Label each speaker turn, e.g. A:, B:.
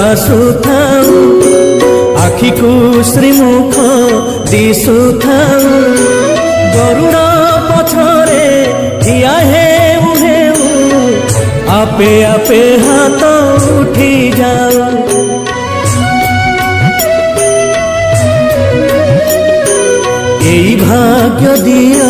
A: आसुथाऊ आखि को श्रीमुख दिशुथाऊ गरुड़ पछरे ठिया हेउ हेउ आपे आपे हाथ उठी जाऊ यही भाग्य दिया